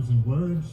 1,000 words.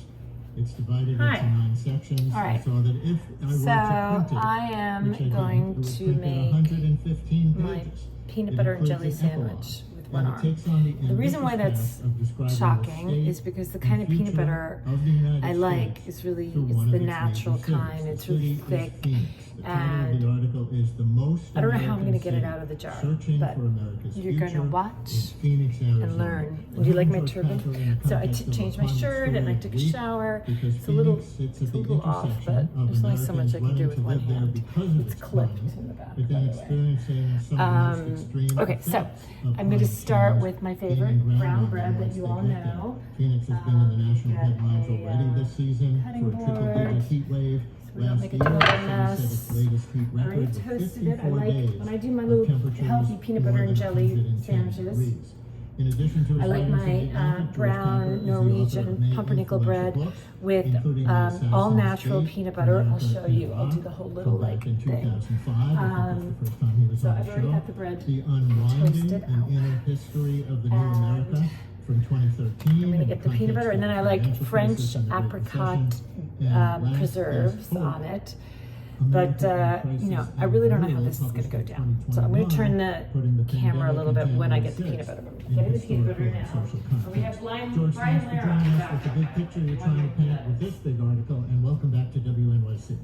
It's divided Hi. into 9 sections. All right. So that if I were to print it, I am which I did, going it would to print at make 115 my pages. peanut It butter and includes jelly an epilogue, sandwich with one and it arm. takes on The reason why ambitious that's task of describing the shocking state is because the and kind of peanut future butter of the United I like States is really, through it's one of the its natural major cities. kind. The It's really city is thick. Phoenix. The title of And the article is The Most I don't know how I'm American going to get it City, out of the jar, Searching but for America's you're going to Future watch in Phoenix, Arizona. and learn. What Do you like my happened to a turban? tracker in the So I context of a changed my common shirt and I story took a week? shower. Because It's a little, Phoenix sits at it's a the little off, but intersection of there's only so much Americans I can do running with to one live there hand. because of It's its clipped climate, in the back, but by then the way. experiencing some of the most extreme Okay, so effects of I'm going to climate start change with my gaining favorite ground brown on the bread that once you they all get there. know. Phoenix has been in the national Get headlines a, already this season cutting for a triple-digit board heat wave. so we don't Last make a year, total the city mess. set its latest heat I already record with toasted it. I 54 like, days when I do my of little temperatures healthy peanut more butter and than jelly 110 sandwiches. degrees. In addition to his I like writings my in the Atlantic, George brown Conker is the author of Norwegian many pumpernickel influential bread books, with including The Assassin's all natural Fate, peanut butter. I'll America show and you. I'll do Iraq, the whole little come back like in thing. 2005. I think that's the first time he was So on I've the already show. got the bread The Unwinding toasted and out. Inner History of the New And America from 2013. I'm gonna get the peanut butter, and then I like French apricot preserves on it. But you know, I really don't know how this is gonna go down. So I'm gonna turn the camera a little bit when I get the peanut butter. I'm getting the peanut butter now. And we have Brian George, thanks for Lara joining on the us with the back. big picture you're trying to paint with this big article, and welcome back to WNYC.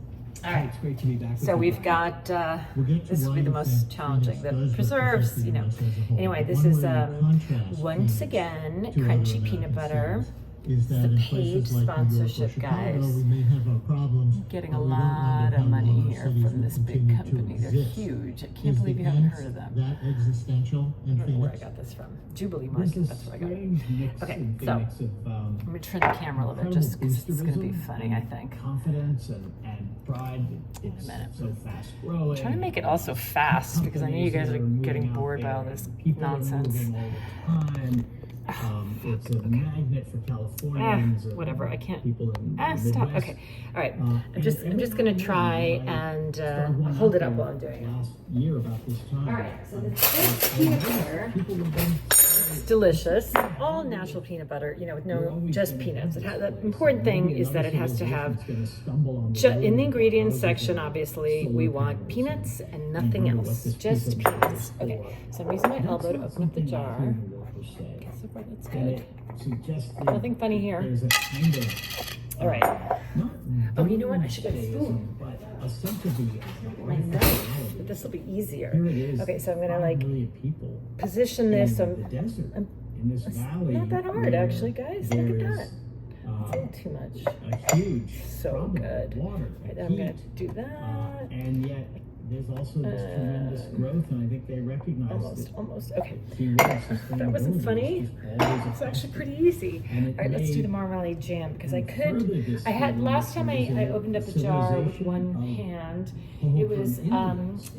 All right. It's great to be back with So you. we've got, We'll get to this will why be the you most think challenging, Phoenix the does preserves, represent you the know. US as a whole. Anyway, But this one is way to contrast once Phoenix again to other crunchy American peanut butter. cities is that the in paid places like New York or sponsorship, Chicago, guys. we may have our problems, Getting but a we don't lot wonder of how money long our here cities from will this big continue to company. They're exist. huge. I Is can't believe the you haven't angst heard of them. that existential I in don't know where I Phoenix? got this from. Jubilee There's Market, a that's where I got it. strange mix Okay, in so Phoenix of I'm gonna turn the camera a little bit just because it's gonna be funny, I think. confidence and pride. It's minute. so fast growing. I'm trying to make it also fast because I know you guys are getting bored by all this nonsense. People are moving all the time. It's a magnet for Californians. and Whatever, I can't. People in the Stop. Midwest. Okay, all right. Uh, I'm just gonna try and I'll hold it up while I'm doing it. Last year about this time. All right, so this peanut butter. People have been It's delicious. All natural peanut butter, you know, with no just peanuts. The important thing is that it has to have, in the ingredients section, obviously, we want peanuts and nothing else. Just peanuts. Okay, so I'm using my elbow to open up the jar. Okay, so far that's good. Nothing funny here. There's a kind of All right. Oh, you know what? I should get a spoon. but a sense of the My knife, but this will be easier. Here it is. Okay, so I'm gonna 5 like million people position in this. the desert in this It's valley. not that hard, where actually, guys. Look at there that. is, It's a little too much. a huge So problem with good. water. Right, and I'm gonna heat. do that. And yet there's also this tremendous growth, and I think they recognize Almost. Okay. that wasn't funny. It's actually pretty easy. And All right, let's do the marmalade jam because I had last time I opened up the jar with one hand. It was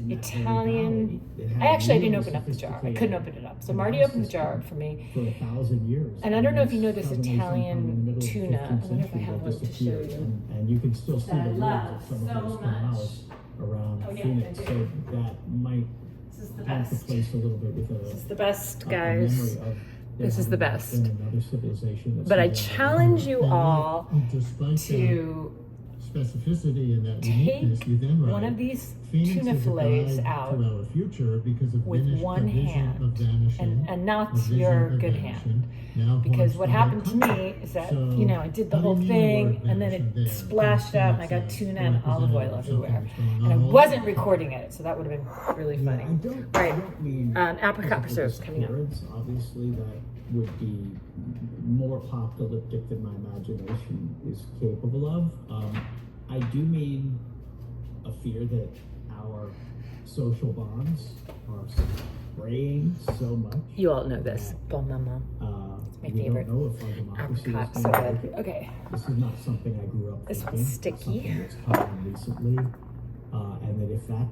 Italian. I didn't open up the jar. I couldn't open it up. So Marty opened the jar up for me. For 1,000 years. And I don't know if you know this Southern Eastern Italian continent in the middle of the tuna. I 15th don't know if I century have had one to show disappeared. you. And you can still see That I the ruins love of some of so those much. canals around Oh, yeah, Phoenix. I do. So that might This is the have the best. place a little bit with This is a the best, a guys. memory of there This is the having best. been another civilization that's But I been challenge you And all despite to that specificity and that take uniqueness, you then write, one of these Phoenix tuna is a fillets guide out to our future because of with Vinnish one provision hand of vanishing, and not a vision your of good vanishing, hand. now Because haunts what the happened to country. me is that, So, you know, I did the how do whole you mean the thing word and then vanishing it there? splashed out and I got Phoenix tuna is and olive oil representative of something everywhere. that's going And I on all wasn't over. recording it, so that would have been really Yeah, funny. I don't, Right. I don't mean Apricot physical preserves coming up. disappearance. Obviously, that would be more apocalyptic than my imagination is capable of. I do mean a fear that our social bonds are fraying so much. You all know this. Bon maman. my We favorite. don't know if our democracy Apricot, is so gonna good. make it. Okay. This is not something I grew up This thinking. one's It's sticky. something that's come on recently, and that if that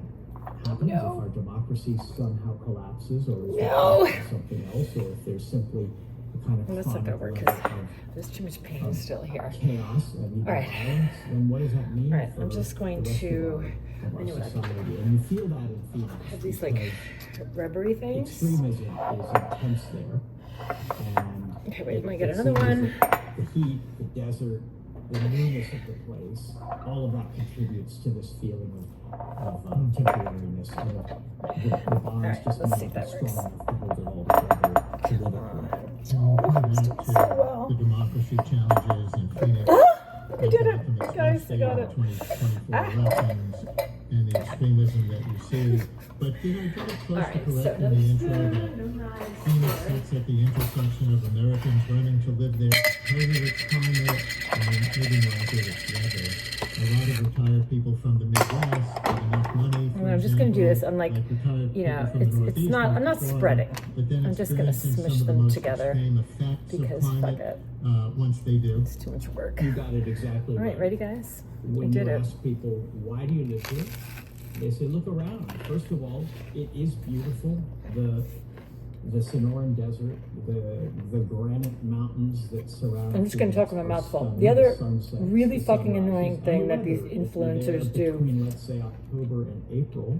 happens, No. if our democracy somehow collapses, or is No. something else, or if there's simply a kind of Let's look chronic over level because of there's too much pain still here. chaos and even All right. violence, then what does that mean? All right, I'm for just going the rest to- of I know what I society? And you feel that in Phoenix. Have these like because rubbery things. extremism is intense there. And Okay, wait, let me get it another seems one. that the heat, the desert, the newness of the place, all of that contributes to this feeling of temporariness. The bonds just let's may see if not that be works. strong enough to hold it all together politically. And we'll come back to so well. the democracy challenges in Phoenix. I did it, guys, I got it. 2024 elections and the extremism that you see. But did I get it close to Alright, correct so in the intro that Phoenix sits at the intersection of Americans running to live there, because of its climate, and maybe more accurate, its weather. A lot of retired people from the Midwest with enough money, for I'm just gonna do this. example, I'm like, retired you know, people from the it's Northeast not, I'm not Florida, spreading. but then I'm just gonna experiencing smush some of the them most together extreme effects of because fuck climate, it. once they do. It's too much work. You got it exactly All right, right. ready, guys? When I did you it. ask people, why do you live here? They say, look around. First of all, it is beautiful. The Sonoran Desert, the granite mountains that surround. I'm just gonna talk with my Phoenix mouth are full. stunning. The other Sunsets, really the fucking sunrises, annoying and thing the that these weather, if you're there influencers do, between, let's say, October and April,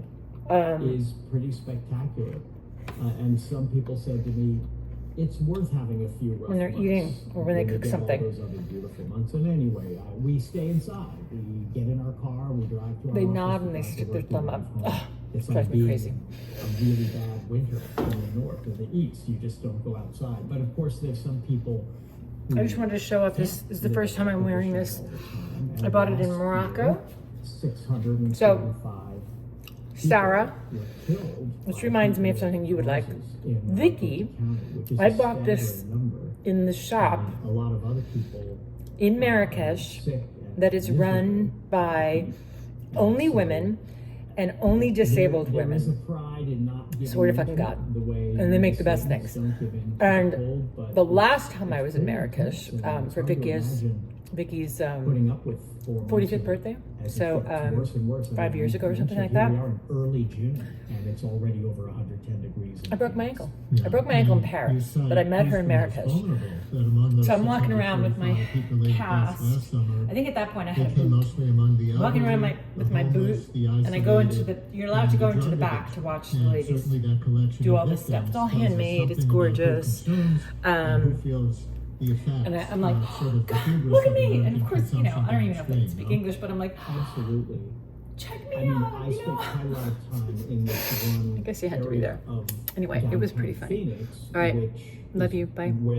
is pretty spectacular. And some people said to me, it's worth having a few rough when they're months eating or when they you cook get something. all those other beautiful months. And anyway, we stay inside. We get in our car. We drive to our They office, nod we and they drive to stick their work, we thumb drive up. home. Ugh, It's drives like me being crazy. a really bad winter in the north or the east. You just don't go outside. But of course, there's some people. I just wanted to show off this. This is the first time I'm wearing this. I bought it in Morocco. 635. Sarah, Killed which by reminds me of people something you would like. in Vicky, County, which is I a bought this staggering number. in the shop A lot of other people in Marrakesh sick and that is run by only women and only disabled there is a women. pride in not giving Swear to in fucking God. the way And they make the the best Saints things. don't give in to And the cold, but the it's- last time I it's was in pretty Marrakesh, intense, and it's for hard to Vicky's imagine putting up with 4 months 45th of it birthday. as it So, gets worse and worse. 5 years ago or something like here that. We are in early June, and it's already over 110 degrees. in I broke my Phoenix. ankle. Yeah, I broke my ankle in and Paris, you but I met her cite in these the most Marrakesh. vulnerable, that among those So I'm walking around with my 635 heat-related deaths cast. last summer, I think at that point I they had a came boot. mostly among the Walking around elderly, with the my homeless, boot, the and I go into isolated, the. You're allowed to and go the into the drug back addicts. to watch the And ladies certainly that collection do of all this stuff. victims It's all tells us handmade. It's something about her gorgeous. concerns and who feels the effects, And I'm like, sort of the God, hubris look at of me! And American of course, you know, I don't even know if I can consumption speak being English, but I'm like, Absolutely. check I me mean, out, I you spent know. quite a lot of time in this one I guess you had to be area there. of Anyway, it was downtown pretty funny. Phoenix, All right. which Love is you. Bye. where